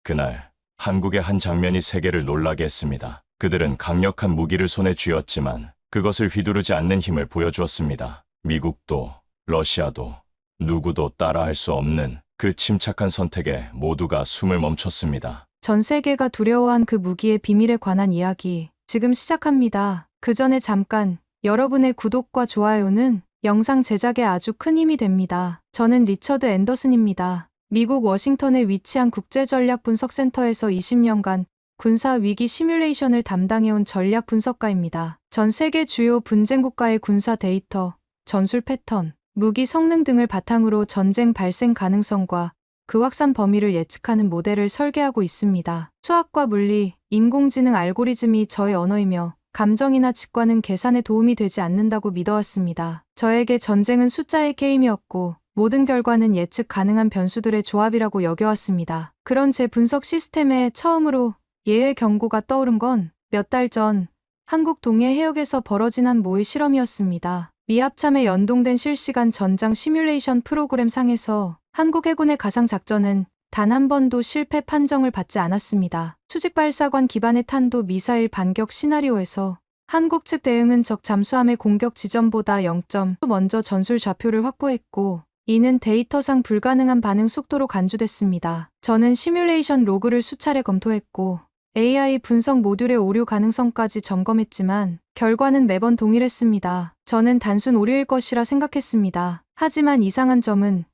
그날 한국의 한 장면이 세계를 놀라게 했습니다. 그들은 강력한 무기를 손에 쥐었지만 그것을 휘두르지 않는 힘을 보여주었습니다. 미국도 러시아도 누구도 따라할 수 없는 그 침착한 선택에 모두가 숨을 멈췄습니다. 전 세계가 두려워한 그 무기의 비밀에 관한 이야기 지금 시작합니다. 그 전에 잠깐 여러분의 구독과 좋아요는 영상 제작에 아주 큰 힘이 됩니다. 저는 리처드 앤더슨입니다. 미국 워싱턴에 위치한 국제전략분석센터에서 20년간 군사 위기 시뮬레이션을 담당해온 전략 분석가입니다. 전 세계 주요 분쟁 국가의 군사 데이터, 전술 패턴, 무기 성능 등을 바탕으로 전쟁 발생 가능성과 그 확산 범위를 예측하는 모델을 설계하고 있습니다. 수학과 물리, 인공지능 알고리즘이 저의 언어이며 감정이나 직관은 계산에 도움이 되지 않는다고 믿어왔습니다. 저에게 전쟁은 숫자의 게임이었고 모든 결과는 예측 가능한 변수들의 조합이라고 여겨왔습니다. 그런 제 분석 시스템에 처음으로 예외 경고가 떠오른 건 몇 달 전 한국 동해 해역에서 벌어진 한 모의 실험이었습니다. 미합참에 연동된 실시간 전장 시뮬레이션 프로그램 상에서 한국 해군의 가상작전은 단 한 번도 실패 판정을 받지 않았습니다. 수직발사관 기반의 탄도 미사일 반격 시나리오에서 한국 측 대응은 적 잠수함의 공격 지점보다 0점 먼저 전술 좌표를 확보했고 이는 데이터상 불가능한 반응 속도로 간주됐습니다. 저는 시뮬레이션 로그를 수차례 검토했고 AI 분석 모듈의 오류 가능성까지 점검했지만 결과는 매번 동일했습니다. 저는 단순 오류일 것이라 생각했습니다. 하지만 이상한 점은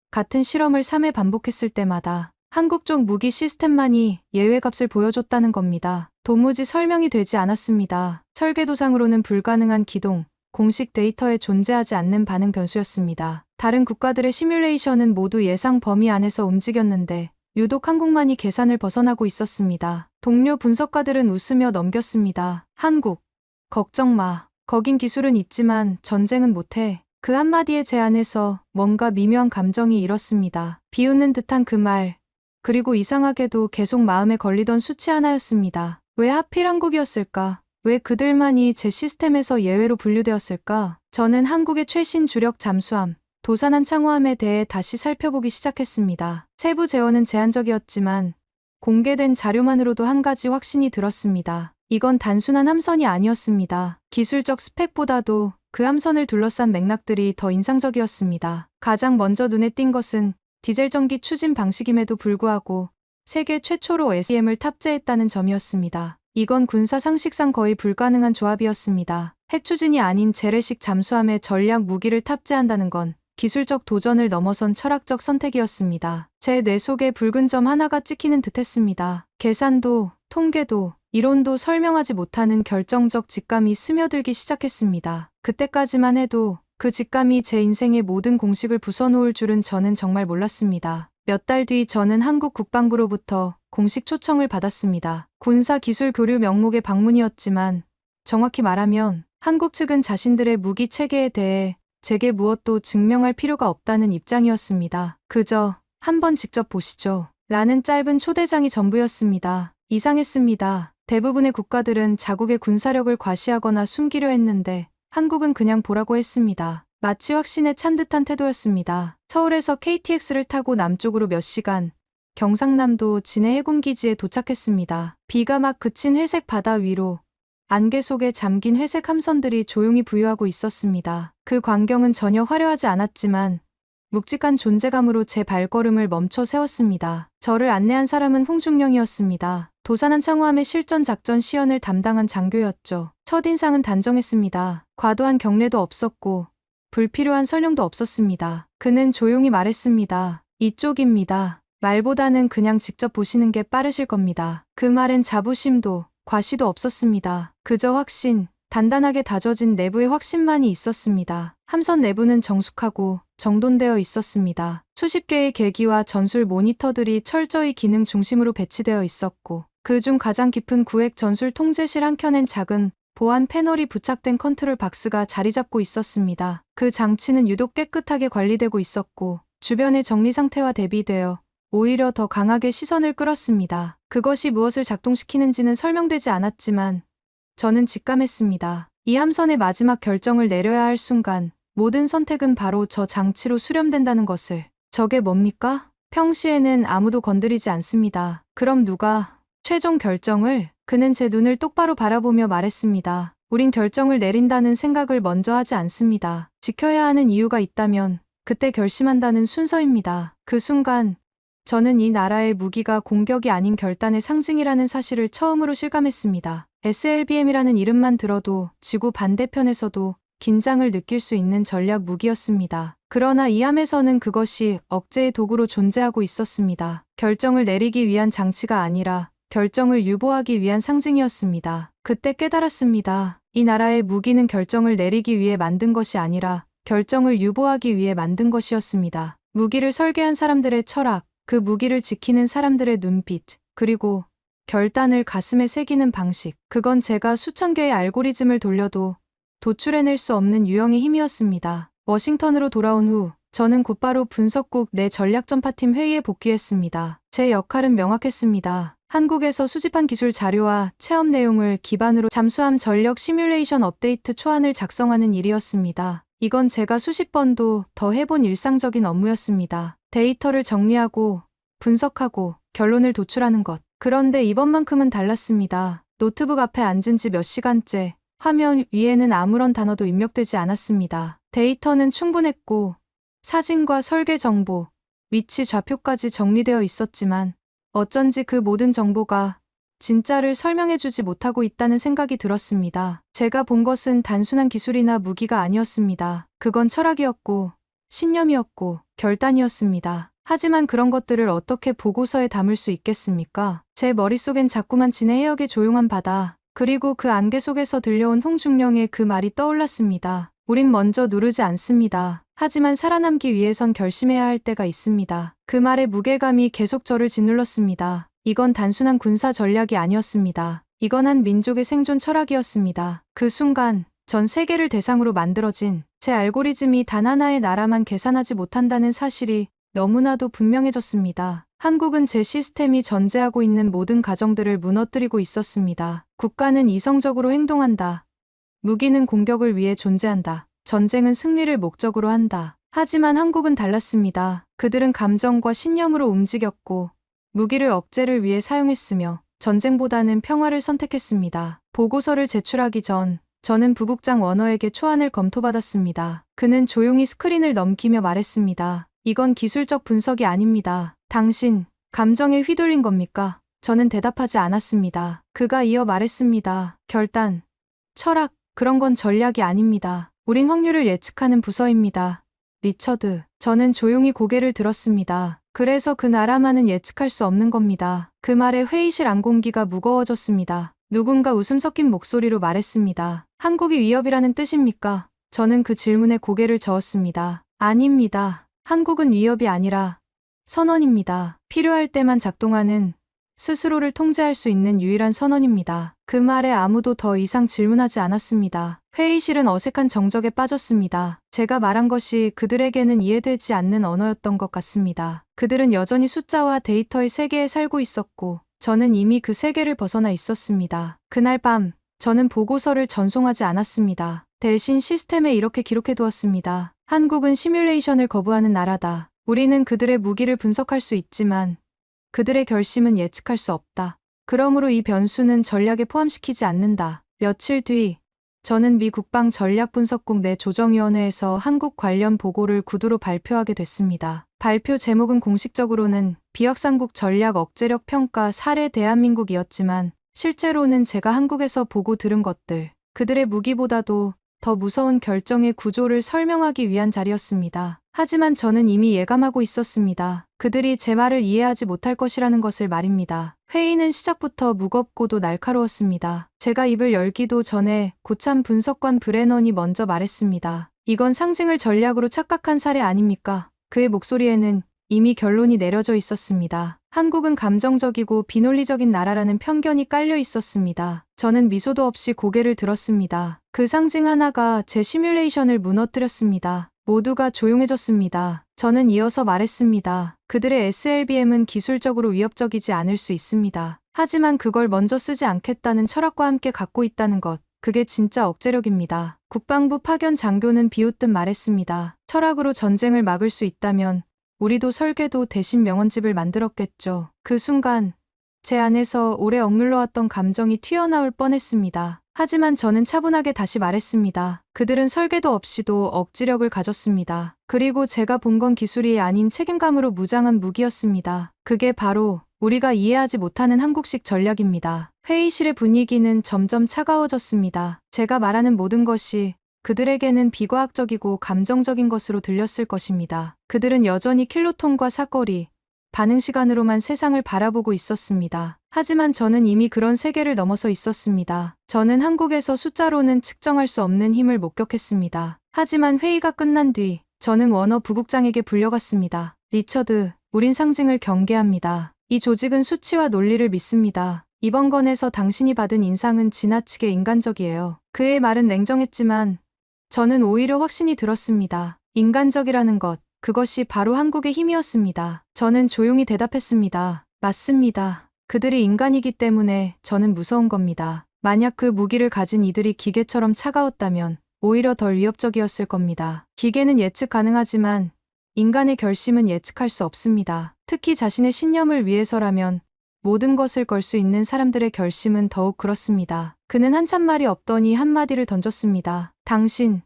같은 실험을 3회 반복했을 때마다 한국 쪽 무기 시스템만이 예외값을 보여줬다는 겁니다. 도무지 설명이 되지 않았습니다. 설계도상으로는 불가능한 기동, 공식 데이터에 존재하지 않는 반응 변수였습니다. 다른 국가들의 시뮬레이션은 모두 예상 범위 안에서 움직였는데 유독 한국만이 계산을 벗어나고 있었습니다. 동료 분석가들은 웃으며 넘겼습니다. 한국, 걱정 마. 거긴 기술은 있지만 전쟁은 못해. 그 한마디의 제 안에서 뭔가 미묘한 감정이 일었습니다. 비웃는 듯한 그 말. 그리고 이상하게도 계속 마음에 걸리던 수치 하나였습니다. 왜 하필 한국이었을까? 왜 그들만이 제 시스템에서 예외로 분류되었을까? 저는 한국의 최신 주력 잠수함, 도산한 창호함에 대해 다시 살펴보기 시작했습니다. 세부 재원은 제한적이었지만 공개된 자료만으로도 한 가지 확신이 들었습니다. 이건 단순한 함선이 아니었습니다. 기술적 스펙보다도 그 함선을 둘러싼 맥락들이 더 인상적이었습니다. 가장 먼저 눈에 띈 것은 디젤 전기 추진 방식임에도 불구하고 세계 최초로 SEM을 탑재했다는 점이었습니다. 이건 군사 상식상 거의 불가능한 조합이었습니다. 핵추진이 아닌 재래식 잠수함에 전략 무기를 탑재한다는 건 기술적 도전을 넘어선 철학적 선택이었습니다. 제 뇌 속에 붉은 점 하나가 찍히는 듯했습니다. 계산도, 통계도, 이론도 설명하지 못하는 결정적 직감이 스며들기 시작했습니다. 그때까지만 해도 그 직감이 제 인생의 모든 공식을 부숴놓을 줄은 저는 정말 몰랐습니다. 몇 달 뒤 저는 한국 국방부로부터 공식 초청을 받았습니다. 군사기술 교류 명목의 방문이었지만 정확히 말하면 한국 측은 자신들의 무기 체계에 대해 제게 무엇도 증명할 필요가 없다는 입장이었습니다. 그저 한번 직접 보시죠. 라는 짧은 초대장이 전부였습니다. 이상했습니다. 대부분의 국가들은 자국의 군사력을 과시하거나 숨기려 했는데 한국은 그냥 보라고 했습니다. 마치 확신에 찬 듯한 태도였습니다. 서울에서 KTX를 타고 남쪽으로 몇 시간, 경상남도 진해 해군기지에 도착했습니다. 비가 막 그친 회색 바다 위로 안개 속에 잠긴 회색 함선들이 조용히 부유하고 있었습니다. 그 광경은 전혀 화려하지 않았지만 묵직한 존재감으로 제 발걸음을 멈춰 세웠습니다. 저를 안내한 사람은 홍중령이었습니다. 도산한 창호함의 실전 작전 시연을 담당한 장교였죠. 첫인상은 단정했습니다. 과도한 경례도 없었고 불필요한 설명도 없었습니다. 그는 조용히 말했습니다. 이쪽입니다. 말보다는 그냥 직접 보시는 게 빠르실 겁니다. 그 말엔 자부심도 과시도 없었습니다. 그저 확신, 단단하게 다져진 내부의 확신만이 있었습니다. 함선 내부는 정숙하고 정돈되어 있었습니다. 수십 개의 계기와 전술 모니터들이 철저히 기능 중심으로 배치되어 있었고 그중 가장 깊은 구획 전술 통제실 한켠엔 작은 보안 패널이 부착된 컨트롤 박스가 자리 잡고 있었습니다. 그 장치는 유독 깨끗하게 관리되고 있었고 주변의 정리 상태와 대비되어 오히려 더 강하게 시선을 끌었습니다. 그것이 무엇을 작동시키는지는 설명되지 않았지만 저는 직감했습니다. 이 함선의 마지막 결정을 내려야 할 순간 모든 선택은 바로 저 장치로 수렴된다는 것을. 저게 뭡니까? 평시에는 아무도 건드리지 않습니다. 그럼 누가 최종 결정을? 그는 제 눈을 똑바로 바라보며 말했습니다. 우린 결정을 내린다는 생각을 먼저 하지 않습니다. 지켜야 하는 이유가 있다면 그때 결심한다는 순서입니다. 그 순간 저는 이 나라의 무기가 공격이 아닌 결단의 상징이라는 사실을 처음으로 실감했습니다. SLBM이라는 이름만 들어도 지구 반대편에서도 긴장을 느낄 수 있는 전략 무기였습니다. 그러나 이 함에서는 그것이 억제의 도구로 존재하고 있었습니다. 결정을 내리기 위한 장치가 아니라 결정을 유보하기 위한 상징이었습니다. 그때 깨달았습니다. 이 나라의 무기는 결정을 내리기 위해 만든 것이 아니라 결정을 유보하기 위해 만든 것이었습니다. 무기를 설계한 사람들의 철학, 그 무기를 지키는 사람들의 눈빛, 그리고 결단을 가슴에 새기는 방식. 그건 제가 수천 개의 알고리즘을 돌려도 도출해낼 수 없는 유형의 힘이었습니다. 워싱턴으로 돌아온 후 저는 곧바로 분석국 내 전략전파팀 회의에 복귀했습니다. 제 역할은 명확했습니다. 한국에서 수집한 기술 자료와 체험 내용을 기반으로 잠수함 전력 시뮬레이션 업데이트 초안을 작성하는 일이었습니다. 이건 제가 수십 번도 더 해본 일상적인 업무였습니다. 데이터를 정리하고 분석하고 결론을 도출하는 것. 그런데 이번만큼은 달랐습니다. 노트북 앞에 앉은 지 몇 시간째 화면 위에는 아무런 단어도 입력되지 않았습니다. 데이터는 충분했고 사진과 설계 정보, 위치 좌표까지 정리되어 있었지만 어쩐지 그 모든 정보가 진짜를 설명해주지 못하고 있다는 생각이 들었습니다. 제가 본 것은 단순한 기술이나 무기가 아니었습니다. 그건 철학이었고 신념이었고 결단이었습니다. 하지만 그런 것들을 어떻게 보고서에 담을 수 있겠습니까? 제 머릿속엔 자꾸만 진해 해역의 조용한 바다, 그리고 그 안개 속에서 들려온 홍중령의 그 말이 떠올랐습니다. 우린 먼저 누르지 않습니다. 하지만 살아남기 위해선 결심해야 할 때가 있습니다. 그 말의 무게감이 계속 저를 짓눌렀습니다. 이건 단순한 군사 전략이 아니었습니다. 이건 한 민족의 생존 철학이었습니다. 그 순간 전 세계를 대상으로 만들어진 제 알고리즘이 단 하나의 나라만 계산하지 못한다는 사실이 너무나도 분명해졌습니다. 한국은 제 시스템이 전제하고 있는 모든 가정들을 무너뜨리고 있었습니다. 국가는 이성적으로 행동한다. 무기는 공격을 위해 존재한다. 전쟁은 승리를 목적으로 한다. 하지만 한국은 달랐습니다. 그들은 감정과 신념으로 움직였고 무기를 억제를 위해 사용했으며 전쟁보다는 평화를 선택했습니다. 보고서를 제출하기 전 저는 부국장 워너에게 초안을 검토받았습니다. 그는 조용히 스크린을 넘기며 말했습니다. 이건 기술적 분석이 아닙니다. 당신, 감정에 휘둘린 겁니까? 저는 대답하지 않았습니다. 그가 이어 말했습니다. 결단, 철학, 그런 건 전략이 아닙니다. 우린 확률을 예측하는 부서입니다. 리처드, 저는 조용히 고개를 들었습니다. 그래서 그 나라만은 예측할 수 없는 겁니다. 그 말에 회의실 안공기가 무거워졌습니다. 누군가 웃음 섞인 목소리로 말했습니다. 한국이 위협이라는 뜻입니까? 저는 그 질문에 고개를 저었습니다. 아닙니다. 한국은 위협이 아니라 선언입니다. 필요할 때만 작동하는 스스로를 통제할 수 있는 유일한 선언입니다. 그 말에 아무도 더 이상 질문하지 않았습니다. 회의실은 어색한 정적에 빠졌습니다. 제가 말한 것이 그들에게는 이해되지 않는 언어였던 것 같습니다. 그들은 여전히 숫자와 데이터의 세계에 살고 있었고 저는 이미 그 세계를 벗어나 있었습니다. 그날 밤 저는 보고서를 전송하지 않았습니다. 대신 시스템에 이렇게 기록해두었습니다. 한국은 시뮬레이션을 거부하는 나라다. 우리는 그들의 무기를 분석할 수 있지만 그들의 결심은 예측할 수 없다. 그러므로 이 변수는 전략에 포함시키지 않는다. 며칠 뒤 저는 미 국방전략분석국 내 조정위원회에서 한국 관련 보고를 구두로 발표하게 됐습니다. 발표 제목은 공식적으로는 비확산국 전략 억제력 평가 사례 대한민국이었지만 실제로는 제가 한국에서 보고 들은 것들, 그들의 무기보다도 더 무서운 결정의 구조를 설명하기 위한 자리였습니다. 하지만 저는 이미 예감하고 있었습니다. 그들이 제 말을 이해하지 못할 것이라는 것을 말입니다. 회의는 시작부터 무겁고도 날카로웠습니다. 제가 입을 열기도 전에 고참 분석관 브레넌이 먼저 말했습니다. 이건 상징을 전략으로 착각한 사례 아닙니까? 그의 목소리에는 이미 결론이 내려져 있었습니다. 한국은 감정적이고 비논리적인 나라라는 편견이 깔려 있었습니다. 저는 미소도 없이 고개를 들었습니다. 그 상징 하나가 제 시뮬레이션을 무너뜨렸습니다. 모두가 조용해졌습니다. 저는 이어서 말했습니다. 그들의 SLBM은 기술적으로 위협적이지 않을 수 있습니다. 하지만 그걸 먼저 쓰지 않겠다는 철학과 함께 갖고 있다는 것, 그게 진짜 억제력입니다. 국방부 파견 장교는 비웃듯 말했습니다. 철학으로 전쟁을 막을 수 있다면 우리도 설계도 대신 명언집을 만들었겠죠. 그 순간 제 안에서 오래 억눌러왔던 감정이 튀어나올 뻔했습니다. 하지만 저는 차분하게 다시 말했습니다. 그들은 설계도 없이도 억지력을 가졌습니다. 그리고 제가 본 건 기술이 아닌 책임감으로 무장한 무기였습니다. 그게 바로 우리가 이해하지 못하는 한국식 전략입니다. 회의실의 분위기는 점점 차가워졌습니다. 제가 말하는 모든 것이 그들에게는 비과학적이고 감정적인 것으로 들렸을 것입니다. 그들은 여전히 킬로톤과 사거리, 반응 시간으로만 세상을 바라보고 있었습니다. 하지만 저는 이미 그런 세계를 넘어서 있었습니다. 저는 한국에서 숫자로는 측정할 수 없는 힘을 목격했습니다. 하지만 회의가 끝난 뒤 저는 워너 부국장에게 불려갔습니다. 리처드, 우린 상징을 경계합니다. 이 조직은 수치와 논리를 믿습니다. 이번 건에서 당신이 받은 인상은 지나치게 인간적이에요. 그의 말은 냉정했지만 저는 오히려 확신이 들었습니다. 인간적이라는 것, 그것이 바로 한국의 힘이었습니다. 저는 조용히 대답했습니다. 맞습니다. 그들이 인간이기 때문에 저는 무서운 겁니다. 만약 그 무기를 가진 이들이 기계처럼 차가웠다면 오히려 덜 위협적이었을 겁니다. 기계는 예측 가능하지만 인간의 결심은 예측할 수 없습니다. 특히 자신의 신념을 위해서라면 모든 것을 걸 수 있는 사람들의 결심은 더욱 그렇습니다. 그는 한참 말이 없더니 한마디를 던졌습니다. 당신,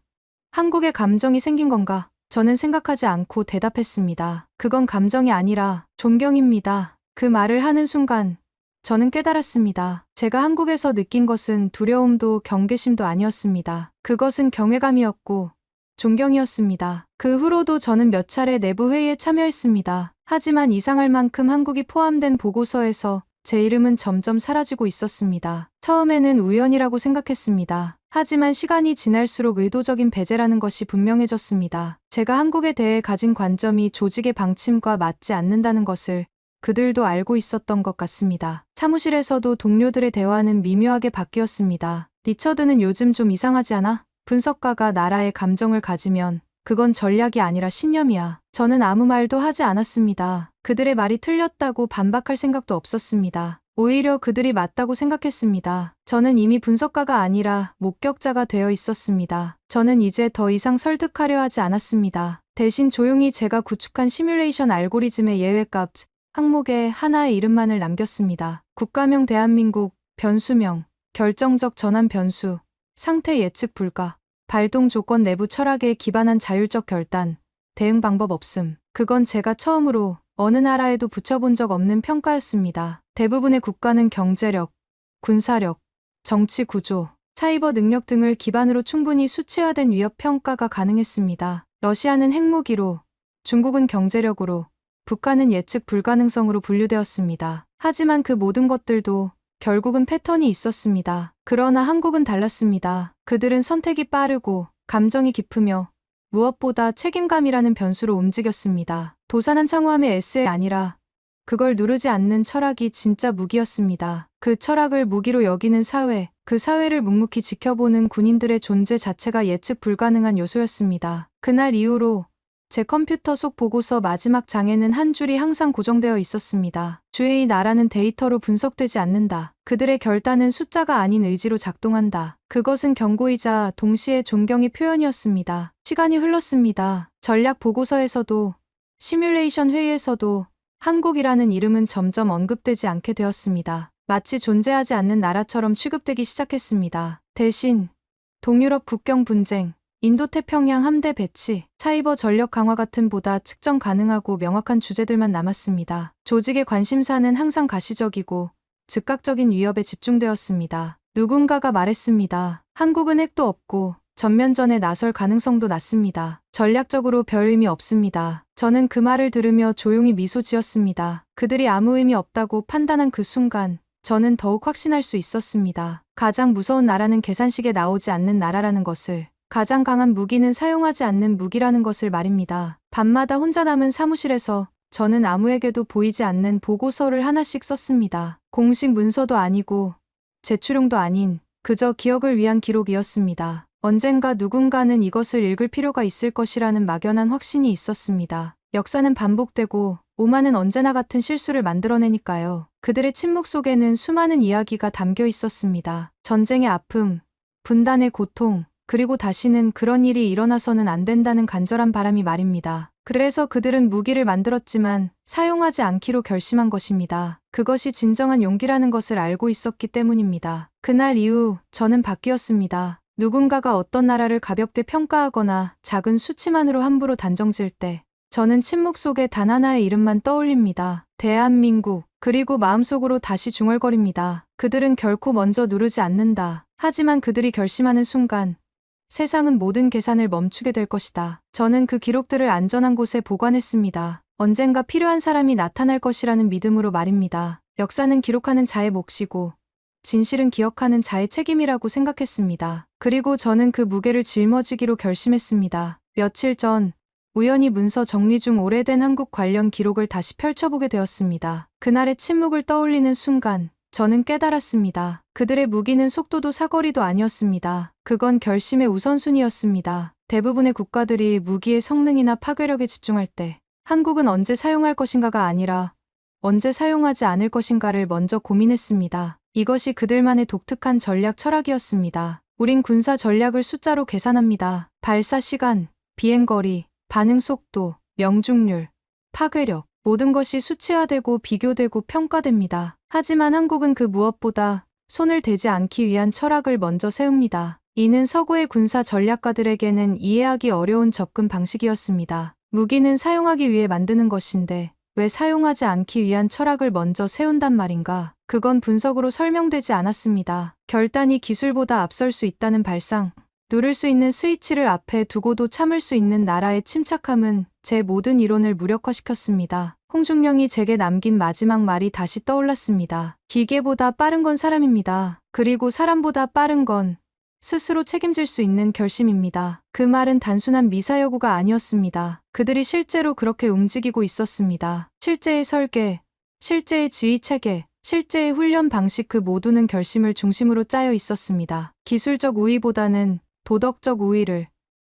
한국에 감정이 생긴 건가? 저는 생각하지 않고 대답했습니다. 그건 감정이 아니라 존경입니다. 그 말을 하는 순간 저는 깨달았습니다. 제가 한국에서 느낀 것은 두려움도 경계심도 아니었습니다. 그것은 경외감이었고 존경이었습니다. 그 후로도 저는 몇 차례 내부 회의에 참여했습니다. 하지만 이상할 만큼 한국이 포함된 보고서에서 제 이름은 점점 사라지고 있었습니다. 처음에는 우연이라고 생각했습니다. 하지만 시간이 지날수록 의도적인 배제라는 것이 분명해졌습니다. 제가 한국에 대해 가진 관점이 조직의 방침과 맞지 않는다는 것을 그들도 알고 있었던 것 같습니다. 사무실에서도 동료들의 대화는 미묘하게 바뀌었습니다. 리처드는 요즘 좀 이상하지 않아? 분석가가 나라의 감정을 가지면 그건 전략이 아니라 신념이야. 저는 아무 말도 하지 않았습니다. 그들의 말이 틀렸다고 반박할 생각도 없었습니다. 오히려 그들이 맞다고 생각했습니다. 저는 이미 분석가가 아니라 목격자가 되어 있었습니다. 저는 이제 더 이상 설득하려 하지 않았습니다. 대신 조용히 제가 구축한 시뮬레이션 알고리즘의 예외값 항목에 하나의 이름만을 남겼습니다. 국가명 대한민국, 변수명, 결정적 전환 변수, 상태 예측 불가, 발동 조건 내부 철학에 기반한 자율적 결단, 대응 방법 없음. 그건 제가 처음으로 어느 나라에도 붙여본 적 없는 평가였습니다. 대부분의 국가는 경제력, 군사력, 정치 구조, 사이버 능력 등을 기반으로 충분히 수치화된 위협 평가가 가능했습니다. 러시아는 핵무기로, 중국은 경제력으로, 북한은 예측 불가능성으로 분류되었습니다. 하지만 그 모든 것들도 결국은 패턴이 있었습니다. 그러나 한국은 달랐습니다. 그들은 선택이 빠르고 감정이 깊으며 무엇보다 책임감이라는 변수로 움직였습니다. 도산한 창후함의 에세이 아니라 그걸 누르지 않는 철학이 진짜 무기였습니다. 그 철학을 무기로 여기는 사회, 그 사회를 묵묵히 지켜보는 군인들의 존재 자체가 예측 불가능한 요소였습니다. 그날 이후로 제 컴퓨터 속 보고서 마지막 장에는 한 줄이 항상 고정되어 있었습니다. 주의 나라는 데이터로 분석되지 않는다. 그들의 결단은 숫자가 아닌 의지로 작동한다. 그것은 경고이자 동시에 존경의 표현이었습니다. 시간이 흘렀습니다. 전략 보고서에서도 시뮬레이션 회의에서도 한국이라는 이름은 점점 언급되지 않게 되었습니다. 마치 존재하지 않는 나라처럼 취급되기 시작했습니다. 대신 동유럽 국경 분쟁, 인도태평양 함대 배치, 사이버 전력 강화 같은 보다 측정 가능하고 명확한 주제들만 남았습니다. 조직의 관심사는 항상 가시적이고 즉각적인 위협에 집중되었습니다. 누군가가 말했습니다. 한국은 핵도 없고 전면전에 나설 가능성도 낮습니다. 전략적으로 별 의미 없습니다. 저는 그 말을 들으며 조용히 미소 지었습니다. 그들이 아무 의미 없다고 판단한 그 순간 저는 더욱 확신할 수 있었습니다. 가장 무서운 나라는 계산식에 나오지 않는 나라라는 것을, 가장 강한 무기는 사용하지 않는 무기라는 것을 말입니다. 밤마다 혼자 남은 사무실에서 저는 아무에게도 보이지 않는 보고서를 하나씩 썼습니다. 공식 문서도 아니고 제출용도 아닌 그저 기억을 위한 기록이었습니다. 언젠가 누군가는 이것을 읽을 필요가 있을 것이라는 막연한 확신이 있었습니다. 역사는 반복되고 오만은 언제나 같은 실수를 만들어내니까요. 그들의 침묵 속에는 수많은 이야기가 담겨 있었습니다. 전쟁의 아픔, 분단의 고통, 그리고 다시는 그런 일이 일어나서는 안 된다는 간절한 바람이 말입니다. 그래서 그들은 무기를 만들었지만 사용하지 않기로 결심한 것입니다. 그것이 진정한 용기라는 것을 알고 있었기 때문입니다. 그날 이후 저는 바뀌었습니다. 누군가가 어떤 나라를 가볍게 평가하거나 작은 수치만으로 함부로 단정지을 때 저는 침묵 속에 단 하나의 이름만 떠올립니다. 대한민국. 그리고 마음속으로 다시 중얼거립니다. 그들은 결코 먼저 누르지 않는다. 하지만 그들이 결심하는 순간 세상은 모든 계산을 멈추게 될 것이다. 저는 그 기록들을 안전한 곳에 보관했습니다. 언젠가 필요한 사람이 나타날 것이라는 믿음으로 말입니다. 역사는 기록하는 자의 몫이고 진실은 기억하는 자의 책임이라고 생각했습니다. 그리고 저는 그 무게를 짊어지기로 결심했습니다. 며칠 전 우연히 문서 정리 중 오래된 한국 관련 기록을 다시 펼쳐보게 되었습니다. 그날의 침묵을 떠올리는 순간 저는 깨달았습니다. 그들의 무기는 속도도 사거리도 아니었습니다. 그건 결심의 우선순위였습니다. 대부분의 국가들이 무기의 성능이나 파괴력에 집중할 때 한국은 언제 사용할 것인가가 아니라 언제 사용하지 않을 것인가를 먼저 고민했습니다. 이것이 그들만의 독특한 전략 철학이었습니다. 우린 군사 전략을 숫자로 계산합니다. 발사 시간, 비행거리, 반응 속도, 명중률, 파괴력, 모든 것이 수치화되고 비교되고 평가됩니다. 하지만 한국은 그 무엇보다 손을 대지 않기 위한 철학을 먼저 세웁니다. 이는 서구의 군사 전략가들에게는 이해하기 어려운 접근 방식이었습니다. 무기는 사용하기 위해 만드는 것인데 왜 사용하지 않기 위한 철학을 먼저 세운단 말인가? 그건 분석으로 설명되지 않았습니다. 결단이 기술보다 앞설 수 있다는 발상, 누를 수 있는 스위치를 앞에 두고도 참을 수 있는 나라의 침착함은 제 모든 이론을 무력화시켰습니다. 홍중령이 제게 남긴 마지막 말이 다시 떠올랐습니다. 기계보다 빠른 건 사람입니다. 그리고 사람보다 빠른 건 스스로 책임질 수 있는 결심입니다. 그 말은 단순한 미사여구가 아니었습니다. 그들이 실제로 그렇게 움직이고 있었습니다. 실제의 설계, 실제의 지휘 체계, 실제의 훈련 방식 그 모두는 결심을 중심으로 짜여 있었습니다. 기술적 우위보다는 도덕적 우위를,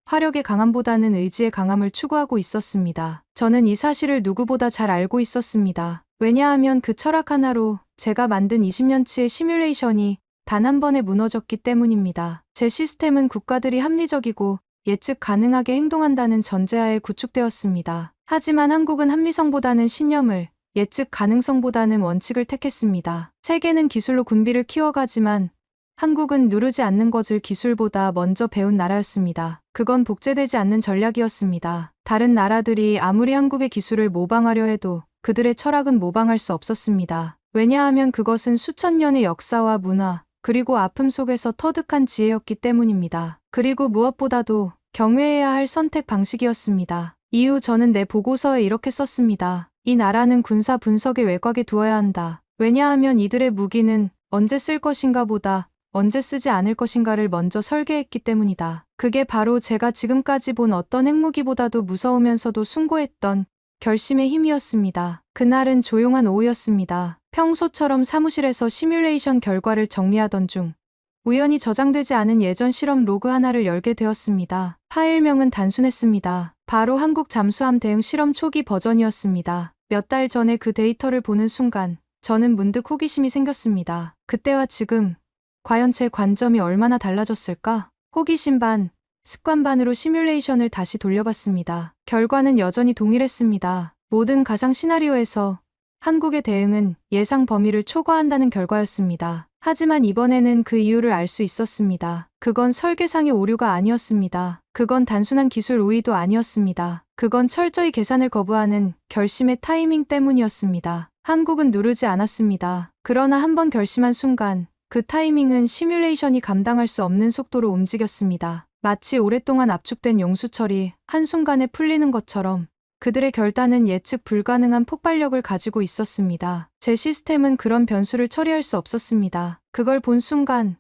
화력의 강함보다는 의지의 강함을 추구하고 있었습니다. 저는 이 사실을 누구보다 잘 알고 있었습니다. 왜냐하면 그 철학 하나로 제가 만든 20년치의 시뮬레이션이 단 한 번에 무너졌기 때문입니다. 제 시스템은 국가들이 합리적이고 예측 가능하게 행동한다는 전제하에 구축되었습니다. 하지만 한국은 합리성보다는 신념을, 예측 가능성보다는 원칙을 택했습니다. 세계는 기술로 군비를 키워가지만 한국은 누르지 않는 것을 기술보다 먼저 배운 나라였습니다. 그건 복제되지 않는 전략이었습니다. 다른 나라들이 아무리 한국의 기술을 모방하려 해도 그들의 철학은 모방할 수 없었습니다. 왜냐하면 그것은 수천 년의 역사와 문화, 그리고 아픔 속에서 터득한 지혜였기 때문입니다. 그리고 무엇보다도 경외해야 할 선택 방식이었습니다. 이후 저는 내 보고서에 이렇게 썼습니다. 이 나라는 군사 분석의 외곽에 두어야 한다. 왜냐하면 이들의 무기는 언제 쓸 것인가 보다 언제 쓰지 않을 것인가를 먼저 설계했기 때문이다. 그게 바로 제가 지금까지 본 어떤 핵무기보다도 무서우면서도 숭고했던 결심의 힘이었습니다. 그날은 조용한 오후였습니다. 평소처럼 사무실에서 시뮬레이션 결과를 정리하던 중 우연히 저장되지 않은 예전 실험 로그 하나를 열게 되었습니다. 파일명은 단순했습니다. 바로 한국 잠수함 대응 실험 초기 버전이었습니다. 몇 달 전에 그 데이터를 보는 순간 저는 문득 호기심이 생겼습니다. 그때와 지금 과연 제 관점이 얼마나 달라졌을까? 호기심 반, 습관 반으로 시뮬레이션을 다시 돌려봤습니다. 결과는 여전히 동일했습니다. 모든 가상 시나리오에서 한국의 대응은 예상 범위를 초과한다는 결과였습니다. 하지만 이번에는 그 이유를 알 수 있었습니다. 그건 설계상의 오류가 아니었습니다. 그건 단순한 기술 우위도 아니었습니다. 그건 철저히 계산을 거부하는 결심의 타이밍 때문이었습니다. 한국은 누르지 않았습니다. 그러나 한 번 결심한 순간 그 타이밍은 시뮬레이션이 감당할 수 없는 속도로 움직였습니다. 마치 오랫동안 압축된 용수철이 한순간에 풀리는 것처럼 그들의 결단은 예측 불가능한 폭발력을 가지고 있었습니다. 제 시스템은 그런 변수를 처리할 수 없었습니다. 그걸 본 순간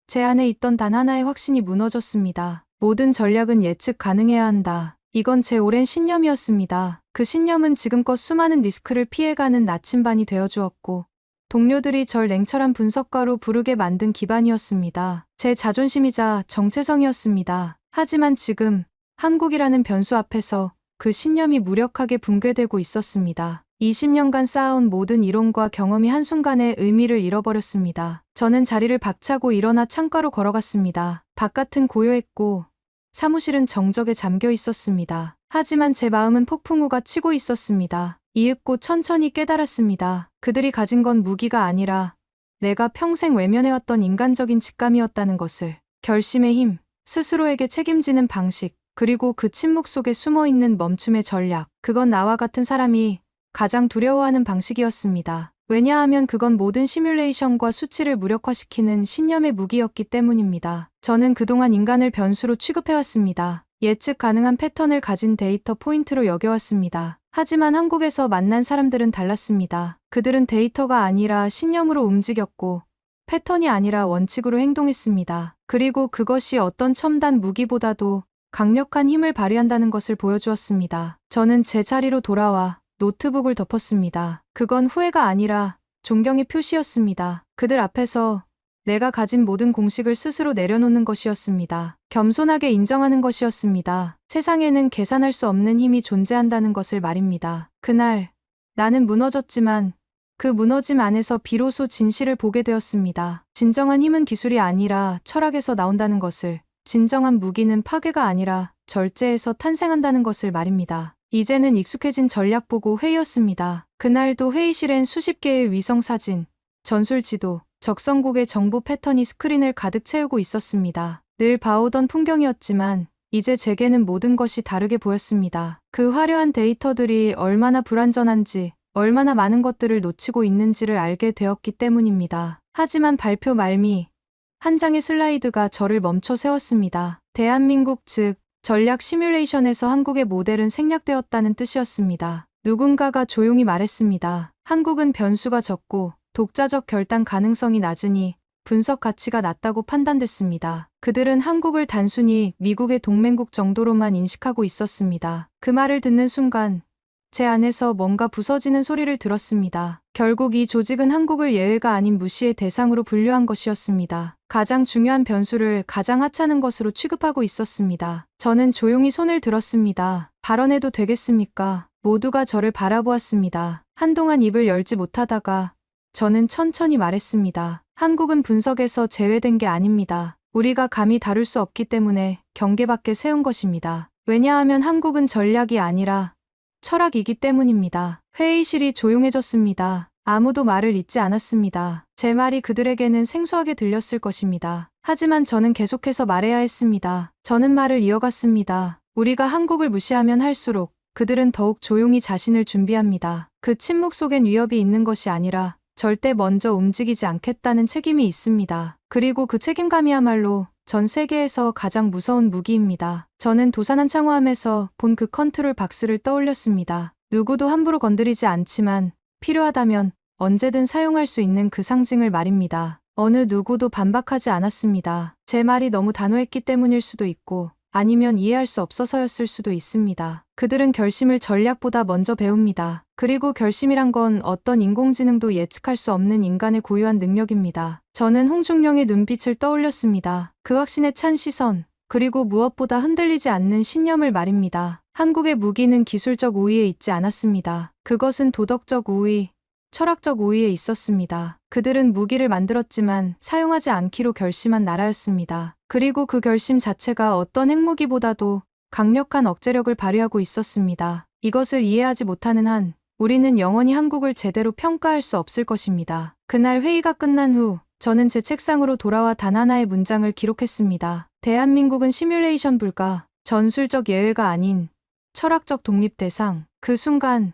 제 안에 있던 단 하나의 확신이 무너졌습니다. 모든 전략은 예측 가능해야 한다. 이건 제 오랜 신념이었습니다. 그 신념은 지금껏 수많은 리스크를 피해가는 나침반이 되어주었고 동료들이 절 냉철한 분석가로 부르게 만든 기반이었습니다. 제 자존심이자 정체성이었습니다. 하지만 지금 한국이라는 변수 앞에서 그 신념이 무력하게 붕괴되고 있었습니다. 20년간 쌓아온 모든 이론과 경험이 한순간에 의미를 잃어버렸습니다. 저는 자리를 박차고 일어나 창가로 걸어갔습니다. 바깥은 고요했고 사무실은 정적에 잠겨 있었습니다. 하지만 제 마음은 폭풍우가 치고 있었습니다. 이윽고 천천히 깨달았습니다. 그들이 가진 건 무기가 아니라 내가 평생 외면해왔던 인간적인 직감이었다는 것을. 결심의 힘, 스스로에게 책임지는 방식, 그리고 그 침묵 속에 숨어있는 멈춤의 전략. 그건 나와 같은 사람이 가장 두려워하는 방식이었습니다. 왜냐하면 그건 모든 시뮬레이션과 수치를 무력화시키는 신념의 무기였기 때문입니다. 저는 그동안 인간을 변수로 취급해왔습니다. 예측 가능한 패턴을 가진 데이터 포인트로 여겨왔습니다. 하지만 한국에서 만난 사람들은 달랐습니다. 그들은 데이터가 아니라 신념으로 움직였고 패턴이 아니라 원칙으로 행동했습니다. 그리고 그것이 어떤 첨단 무기보다도 강력한 힘을 발휘한다는 것을 보여주었습니다. 저는 제 자리로 돌아와 노트북을 덮었습니다. 그건 후회가 아니라 존경의 표시였습니다. 그들 앞에서 내가 가진 모든 공식을 스스로 내려놓는 것이었습니다. 겸손하게 인정하는 것이었습니다. 세상에는 계산할 수 없는 힘이 존재한다는 것을 말입니다. 그날 나는 무너졌지만 그 무너짐 안에서 비로소 진실을 보게 되었습니다. 진정한 힘은 기술이 아니라 철학에서 나온다는 것을, 진정한 무기는 파괴가 아니라 절제에서 탄생한다는 것을 말입니다. 이제는 익숙해진 전략보고 회의였습니다. 그날도 회의실엔 수십 개의 위성 사진, 전술 지도, 적성국의 정보 패턴이 스크린을 가득 채우고 있었습니다. 늘 봐오던 풍경이었지만 이제 제게는 모든 것이 다르게 보였습니다. 그 화려한 데이터들이 얼마나 불완전한지, 얼마나 많은 것들을 놓치고 있는지를 알게 되었기 때문입니다. 하지만 발표 말미, 한 장의 슬라이드가 저를 멈춰 세웠습니다. 대한민국 즉 전략 시뮬레이션에서 한국의 모델은 생략되었다는 뜻이었습니다. 누군가가 조용히 말했습니다. 한국은 변수가 적고 독자적 결단 가능성이 낮으니 분석 가치가 낮다고 판단됐습니다. 그들은 한국을 단순히 미국의 동맹국 정도로만 인식하고 있었습니다. 그 말을 듣는 순간 제 안에서 뭔가 부서지는 소리를 들었습니다. 결국 이 조직은 한국을 예외가 아닌 무시의 대상으로 분류한 것이었습니다. 가장 중요한 변수를 가장 하찮은 것으로 취급하고 있었습니다. 저는 조용히 손을 들었습니다. 발언해도 되겠습니까? 모두가 저를 바라보았습니다. 한동안 입을 열지 못하다가 저는 천천히 말했습니다. 한국은 분석에서 제외된 게 아닙니다. 우리가 감히 다룰 수 없기 때문에 경계 밖에 세운 것입니다. 왜냐하면 한국은 전략이 아니라 철학이기 때문입니다. 회의실이 조용해졌습니다. 아무도 말을 잇지 않았습니다. 제 말이 그들에게는 생소하게 들렸을 것입니다. 하지만 저는 계속해서 말해야 했습니다. 저는 말을 이어갔습니다. 우리가 한국을 무시하면 할수록 그들은 더욱 조용히 자신을 준비합니다. 그 침묵 속엔 위협이 있는 것이 아니라 절대 먼저 움직이지 않겠다는 책임이 있습니다. 그리고 그 책임감이야말로 전 세계에서 가장 무서운 무기입니다. 저는 도산한 창호함에서 본 그 컨트롤 박스를 떠올렸습니다. 누구도 함부로 건드리지 않지만 필요하다면 언제든 사용할 수 있는 그 상징을 말입니다. 어느 누구도 반박하지 않았습니다. 제 말이 너무 단호했기 때문일 수도 있고 아니면 이해할 수 없어서였을 수도 있습니다. 그들은 결심을 전략보다 먼저 배웁니다. 그리고 결심이란 건 어떤 인공지능도 예측할 수 없는 인간의 고유한 능력입니다. 저는 홍중령의 눈빛을 떠올렸습니다. 그 확신에 찬 시선, 그리고 무엇보다 흔들리지 않는 신념을 말입니다. 한국의 무기는 기술적 우위에 있지 않았습니다. 그것은 도덕적 우위, 철학적 우위에 있었습니다. 그들은 무기를 만들었지만 사용하지 않기로 결심한 나라였습니다. 그리고 그 결심 자체가 어떤 핵무기보다도 강력한 억제력을 발휘하고 있었습니다. 이것을 이해하지 못하는 한 우리는 영원히 한국을 제대로 평가할 수 없을 것입니다. 그날 회의가 끝난 후 저는 제 책상으로 돌아와 단 하나의 문장을 기록했습니다. 대한민국은 시뮬레이션 불가, 전술적 예외가 아닌 철학적 독립 대상. 그 순간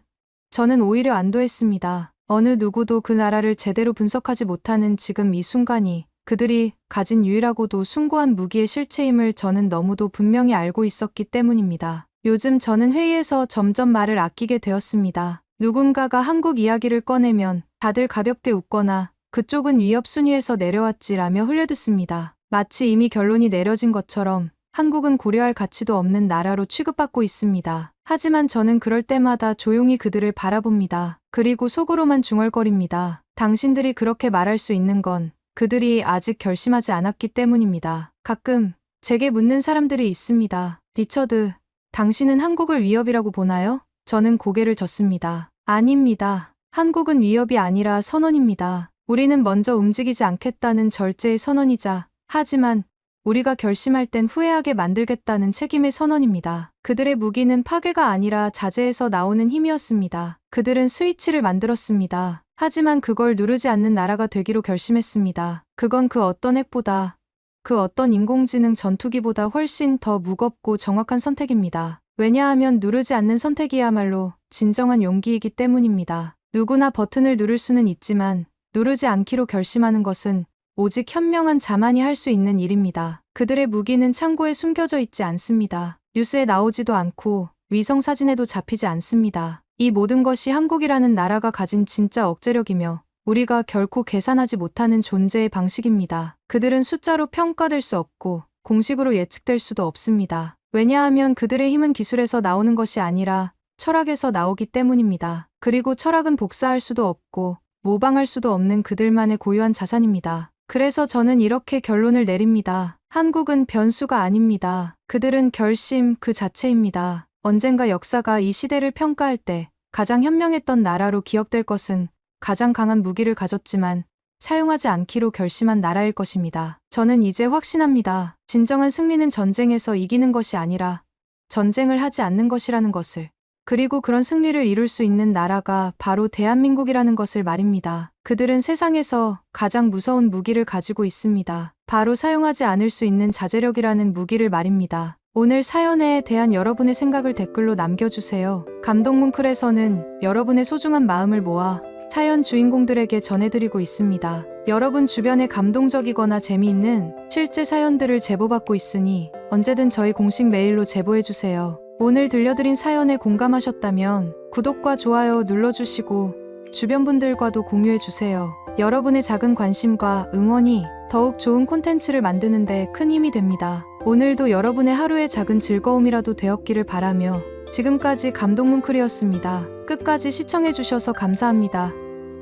저는 오히려 안도했습니다. 어느 누구도 그 나라를 제대로 분석하지 못하는 지금 이 순간이 그들이 가진 유일하고도 숭고한 무기의 실체임을 저는 너무도 분명히 알고 있었기 때문입니다. 요즘 저는 회의에서 점점 말을 아끼게 되었습니다. 누군가가 한국 이야기를 꺼내면 다들 가볍게 웃거나 그쪽은 위협 순위에서 내려왔지라며 흘려듣습니다. 마치 이미 결론이 내려진 것처럼 한국은 고려할 가치도 없는 나라로 취급받고 있습니다. 하지만 저는 그럴 때마다 조용히 그들을 바라봅니다. 그리고 속으로만 중얼거립니다. 당신들이 그렇게 말할 수 있는 건 그들이 아직 결심하지 않았기 때문입니다. 가끔 제게 묻는 사람들이 있습니다. 리처드, 당신은 한국을 위협이라고 보나요? 저는 고개를 젓습니다. 아닙니다. 한국은 위협이 아니라 선언입니다. 우리는 먼저 움직이지 않겠다는 절제의 선언이자, 하지만 우리가 결심할 땐 후회하게 만들겠다는 책임의 선언입니다. 그들의 무기는 파괴가 아니라 자제에서 나오는 힘이었습니다. 그들은 스위치를 만들었습니다. 하지만 그걸 누르지 않는 나라가 되기로 결심했습니다. 그건 그 어떤 핵보다, 그 어떤 인공지능 전투기보다 훨씬 더 무겁고 정확한 선택입니다. 왜냐하면 누르지 않는 선택이야말로 진정한 용기이기 때문입니다. 누구나 버튼을 누를 수는 있지만 누르지 않기로 결심하는 것은 오직 현명한 자만이 할 수 있는 일입니다. 그들의 무기는 창고에 숨겨져 있지 않습니다. 뉴스에 나오지도 않고 위성 사진에도 잡히지 않습니다. 이 모든 것이 한국이라는 나라가 가진 진짜 억제력이며 우리가 결코 계산하지 못하는 존재의 방식입니다. 그들은 숫자로 평가될 수 없고 공식으로 예측될 수도 없습니다. 왜냐하면 그들의 힘은 기술에서 나오는 것이 아니라 철학에서 나오기 때문입니다. 그리고 철학은 복사할 수도 없고 모방할 수도 없는 그들만의 고유한 자산입니다. 그래서 저는 이렇게 결론을 내립니다. 한국은 변수가 아닙니다. 그들은 결심 그 자체입니다. 언젠가 역사가 이 시대를 평가할 때 가장 현명했던 나라로 기억될 것은 가장 강한 무기를 가졌지만 사용하지 않기로 결심한 나라일 것입니다. 저는 이제 확신합니다. 진정한 승리는 전쟁에서 이기는 것이 아니라 전쟁을 하지 않는 것이라는 것을. 그리고 그런 승리를 이룰 수 있는 나라가 바로 대한민국이라는 것을 말입니다. 그들은 세상에서 가장 무서운 무기를 가지고 있습니다. 바로 사용하지 않을 수 있는 자제력이라는 무기를 말입니다. 오늘 사연에 대한 여러분의 생각을 댓글로 남겨주세요. 감동뭉클에서는 여러분의 소중한 마음을 모아 사연 주인공들에게 전해드리고 있습니다. 여러분 주변에 감동적이거나 재미있는 실제 사연들을 제보받고 있으니 언제든 저희 공식 메일로 제보해주세요. 오늘 들려드린 사연에 공감하셨다면 구독과 좋아요 눌러주시고 주변 분들과도 공유해주세요. 여러분의 작은 관심과 응원이 더욱 좋은 콘텐츠를 만드는 데 큰 힘이 됩니다. 오늘도 여러분의 하루의 작은 즐거움이라도 되었기를 바라며 지금까지 감동뭉클이었습니다. 끝까지 시청해주셔서 감사합니다.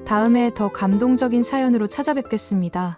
다음에 더 감동적인 사연으로 찾아뵙겠습니다.